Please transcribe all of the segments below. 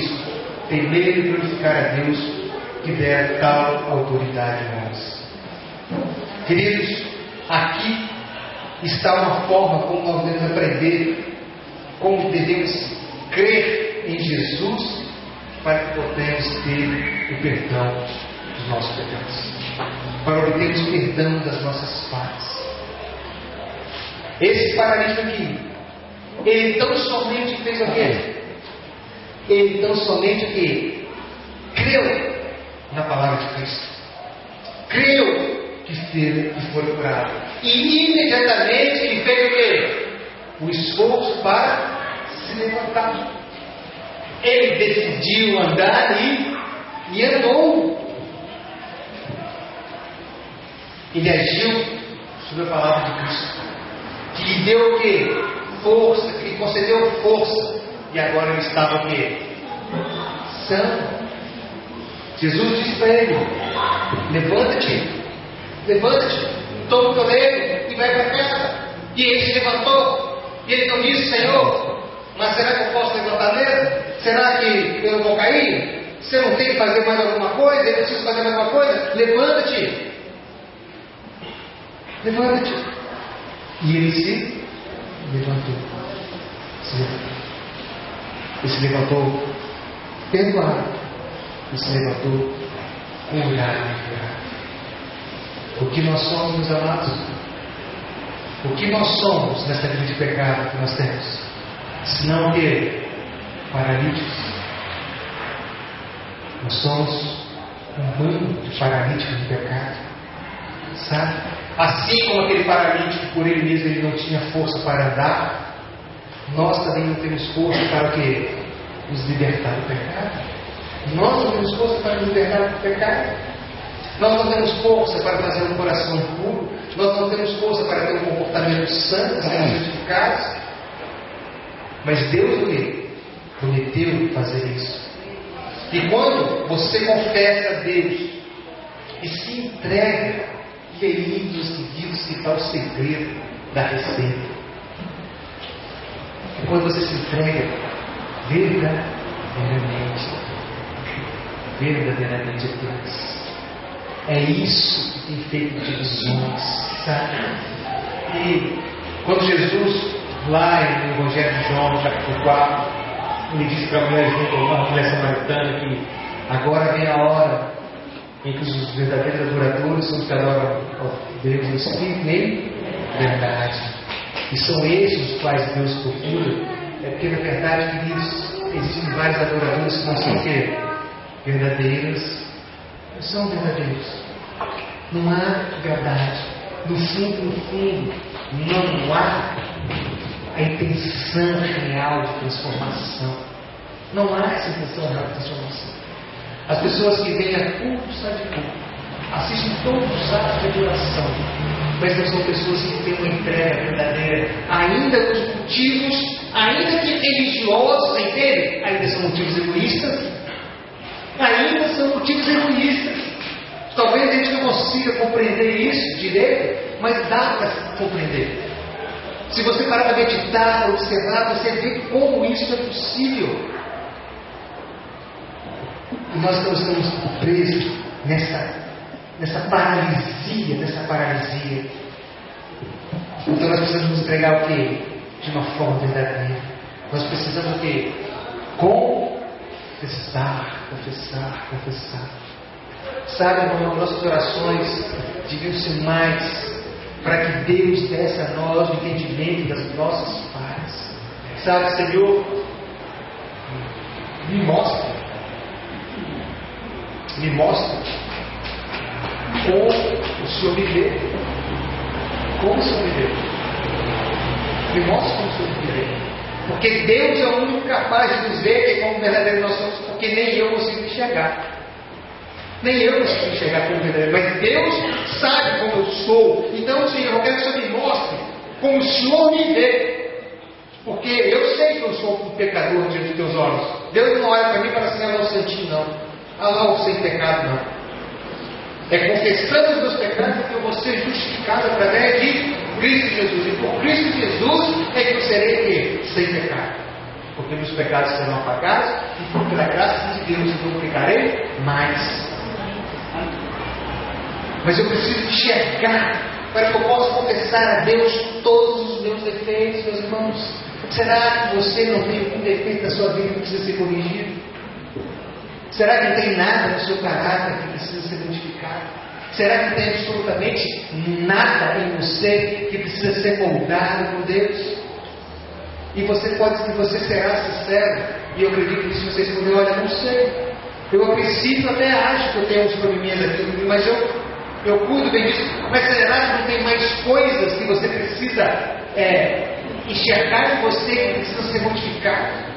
isso, temer e glorificar a Deus que dera tal autoridade a nós. Queridos, aqui está uma forma como nós devemos aprender, como devemos crer em Jesus para que possamos ter o perdão dos nossos pecados, para obtermos perdão das nossas falhas. Esse paralítico aqui, ele tão somente fez o quê? Ele tão somente o quê? Creu na palavra de Cristo. Creu que foi curado. E imediatamente ele fez o quê? O esforço para se levantar. Ele decidiu andar e andou. Ele agiu sobre a palavra de Cristo, que lhe deu o quê? Força, que lhe concedeu força. E agora ele estava o quê? São. Jesus disse para ele: levanta-te, levanta-te, toma o teu leito e vai para casa. E ele se levantou. E ele não disse: Senhor, mas será que eu posso levantar mesmo? Será que eu não vou cair? Você não tem que fazer mais alguma coisa? Eu preciso fazer mais alguma coisa? Levanta-te, levanta-te. E ele se levantou. Ele se levantou perdoado. Ele se levantou curado. O que nós somos, meus amados? O que nós somos nessa vida de pecado que nós temos? Senão o quê? Paralíticos. Nós somos um bando de paralíticos de pecado. Sabe? Assim como aquele paralítico, por ele mesmo, ele não tinha força para andar, nós também não temos força para o quê? Nos libertar do pecado. Nós não temos força para nos libertar do pecado. Nós não temos força para fazer um coração puro. Nós não temos força para ter um comportamento santo, sermos justificados. Mas Deus o quê? Prometeu fazer isso. E quando você confessa a Deus e se entrega, queridos, que está o segredo da receita. E quando você se entrega verdadeiramente a Deus, é isso que tem feito divisões, sabe? E quando Jesus, lá no Evangelho de João, no capítulo 4, ele disse para a mulher junto, a mulher samaritana, que agora vem a hora em que os verdadeiros adoradores são os que adoram a Deus em espírito e verdade. E são esses os quais Deus procura. É porque na verdade, queridos, existem vários adoradores que não são o quê? Verdadeiros. Não são verdadeiros. Não há verdade. No fundo, não há a intenção real de transformação. Não há essa intenção real de transformação. As pessoas que vêm a culto, sai de culto, assistem todos os atos de adoração, mas não são pessoas que têm uma entrega verdadeira, ainda nos motivos, ainda que religiosos, entende? Ainda são motivos egoístas. Ainda são motivos egoístas. Talvez a gente não consiga compreender isso direito, mas dá para compreender. Se você parar para meditar, para observar, você vê como isso é possível. E nós estamos presos nessa paralisia. Então nós precisamos nos entregar o quê? De uma forma verdadeira. Nós precisamos o quê? Confessar. Sabe, irmão, nossas orações deviam ser mais para que Deus desse a nós o entendimento das nossas falhas. Sabe, Senhor, me mostra como o Senhor me vê. Como o Senhor me vê. Me mostra como o Senhor me vê. Porque Deus é o único capaz de nos ver que como verdadeiro nós somos, porque nem eu consigo enxergar. Nem eu consigo enxergar como verdadeiro, mas Deus sabe como eu sou. Então, Senhor, eu quero que o Senhor me mostre como o Senhor me vê. Porque eu sei que eu sou um pecador diante dos teus olhos. Deus não olha para mim para assim, o santinho, não. Lá o sem pecado, não. É confessando os meus pecados que eu vou ser justificado através de Cristo Jesus. E por Cristo Jesus é que eu serei sem pecado. porque meus pecados serão apagados, e pela graça de Deus eu multiplicarei mais. Mas eu preciso enxergar para que eu possa confessar a Deus todos os meus defeitos, meus irmãos. Será que você não tem algum defeito na sua vida que precisa ser corrigido? Será que não tem nada no seu caráter que precisa ser modificado? Será que não tem absolutamente nada em você que precisa ser moldado por Deus? E você será sincero, e eu acredito que se você responder, olha, não sei. Eu a princípio até acho que eu tenho uns probleminhas aqui, mas eu cuido bem disso. Mas será que não tem mais coisas que você precisa enxergar em você que precisam ser modificadas?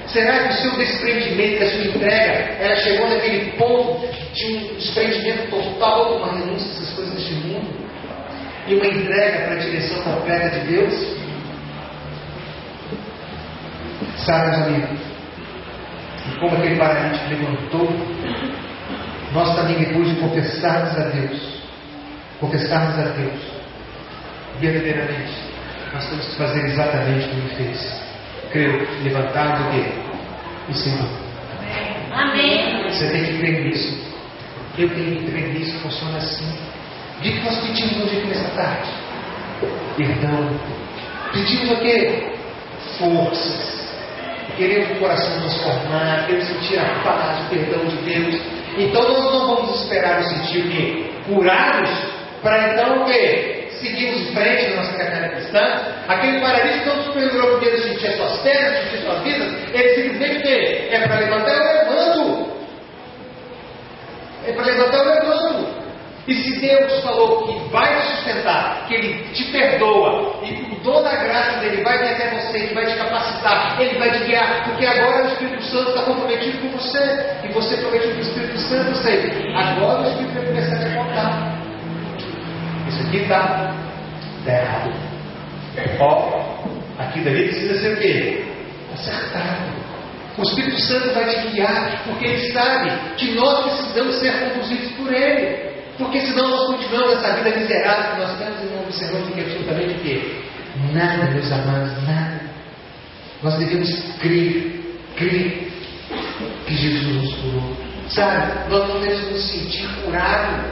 Será que o seu desprendimento, a sua entrega, ela chegou naquele ponto de um desprendimento total, uma renúncia a essas coisas deste mundo? E uma entrega para a direção completa de Deus? Sabe, meus amigos, e como aquele paralítico levantou, nós também, depois de confessarmos a Deus, verdadeiramente, nós temos que fazer exatamente como Ele fez. Creio, levantar o quê? O Senhor. Amém. Você tem que crer nisso. Eu tenho que crer nisso, funciona assim. O que nós pedimos hoje aqui nessa tarde? Perdão. Pedimos o quê? Forças. Queremos o coração transformado, queremos sentir a paz, o perdão de Deus. Então nós não vamos esperar no sentido de curados, para então o quê? Seguimos em frente na nossa caminhada cristã. Aquele paralítico não superou primeiro sentir as suas pernas, sentir as suas vidas. Ele simplesmente o quê? É para levantar, eu levanto. É para levantar, eu levanto. E se Deus falou que vai te sustentar, que Ele te perdoa, e com toda a graça dEle vai vir até você, que vai te capacitar, Ele vai te guiar, porque agora o Espírito Santo está comprometido com você, e você prometido com o Espírito Santo, você. Agora o Espírito vai começar a te contar. Isso aqui está errado. Ó, aqui dali precisa ser o quê? Acertado. O Espírito Santo vai te guiar, porque Ele sabe que nós precisamos ser conduzidos por Ele. Porque senão nós continuamos essa vida miserável que nós temos e não observamos que absolutamente o quê? Nada, meus amados, nada. Nós devemos crer que Jesus nos curou. Sabe, nós não devemos nos sentir curados.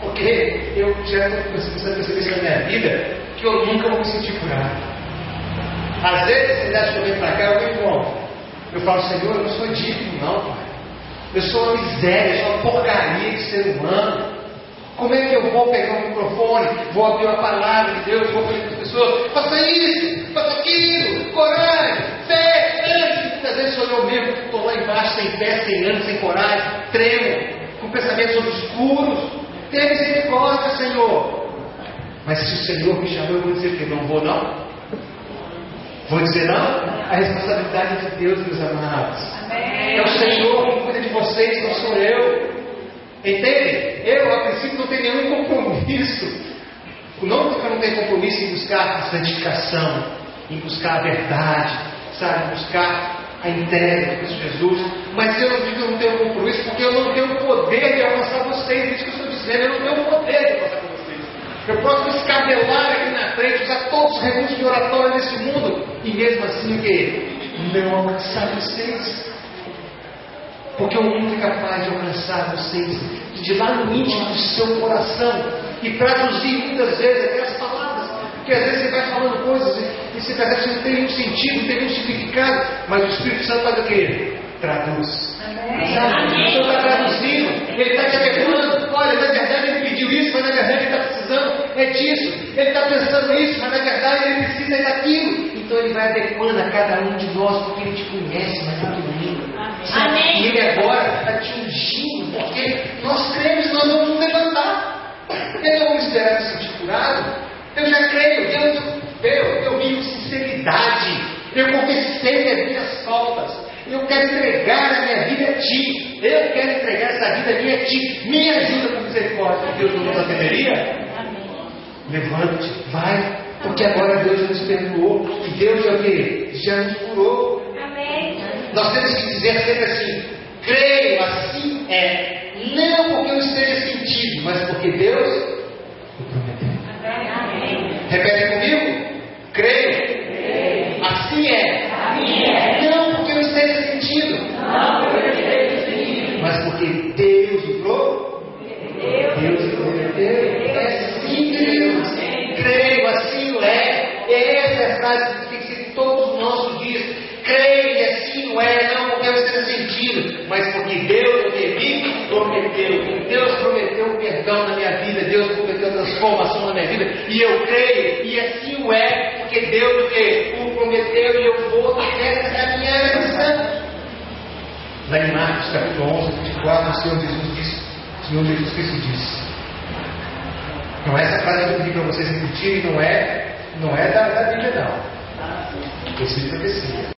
Porque eu já estou começando a perceber isso na minha vida, que eu nunca vou me sentir curado. Às vezes, se eu venho para cá, eu venho como? Eu falo, Senhor, eu não sou digno não, Pai. Eu sou uma miséria, eu sou uma porcaria de ser humano. Como é que eu vou pegar o microfone, vou abrir a palavra de Deus, vou falar para as pessoas, faça isso, faça aquilo, coragem, fé, ânimo. Muitas vezes sou eu mesmo que estou lá embaixo, sem fé, sem ânimo, sem coragem, tremo, com pensamentos obscuros. Tenha misericórdia, Senhor. Mas se o Senhor me chamou, eu vou dizer que não vou não? Vou dizer não? A responsabilidade é de Deus, meus amados. Amém. É o Senhor que cuida de vocês, não sou eu. Entende? Eu, a princípio, não tenho nenhum compromisso. Não porque eu não tenho compromisso em buscar a santificação, em buscar a verdade, sabe? Em buscar a entrega de Cristo Jesus. Mas eu não digo que eu não tenho compromisso, porque eu não tenho o poder de alcançar vocês. Isso que eu estou dizendo, eu não tenho o poder de alcançar vocês. Eu posso me escabelar aqui na frente, usar todos os recursos de oratória desse mundo, e mesmo assim o quê? Não alcançar vocês. Porque o mundo é capaz de alcançar vocês de lá no íntimo do seu coração e traduzir muitas vezes aquelas palavras. Porque às vezes você vai falando coisas e você percebe que não tem nenhum sentido, não tem nenhum significado, mas o Espírito Santo faz o quê? Traduz. Sabe? O Senhor está traduzindo, Ele está te adequando. Olha, na verdade Ele pediu isso, mas na verdade Ele está precisando disso. Ele está pensando nisso, mas na verdade Ele precisa daquilo. Então Ele vai adequando a cada um de nós, porque Ele te conhece mais do que ninguém. Amém. E Ele agora está te ungindo, porque nós cremos, nós vamos nos levantar. Eu não vou esperar me sentir curado. Eu já creio, eu vi com sinceridade. Eu confessei as minhas faltas. Eu quero entregar a minha vida a Ti. Eu quero entregar essa vida minha a Ti. Me ajuda com misericórdia. Deus não nos atenderia? Levante, vai. Porque agora Deus já nos perdoou. E Deus já o quê? Já nos curou. Amém. Nós temos que dizer sempre assim: creio, assim é. Não porque eu esteja sentindo, mas porque Deus o prometeu. Amém. Repete comigo: creio. Assim é. Não porque Deus o prometeu. É sim, Deus. Creio, assim é. Essa é a frase que tem que ser todos os nossos dias. Creio, e assim não é. Não porque você tem sentido, mas porque Deus me prometeu. Deus prometeu o perdão na minha vida. Deus prometeu a transformação na minha vida. E eu creio, e assim o é. Porque Deus o prometeu e eu vou nessa caminhada. Lá em Marcos capítulo 11, 24, o Senhor Jesus Cristo disse. Não é essa frase que eu pedi para vocês repetirem, não é da Bíblia não. Profecia.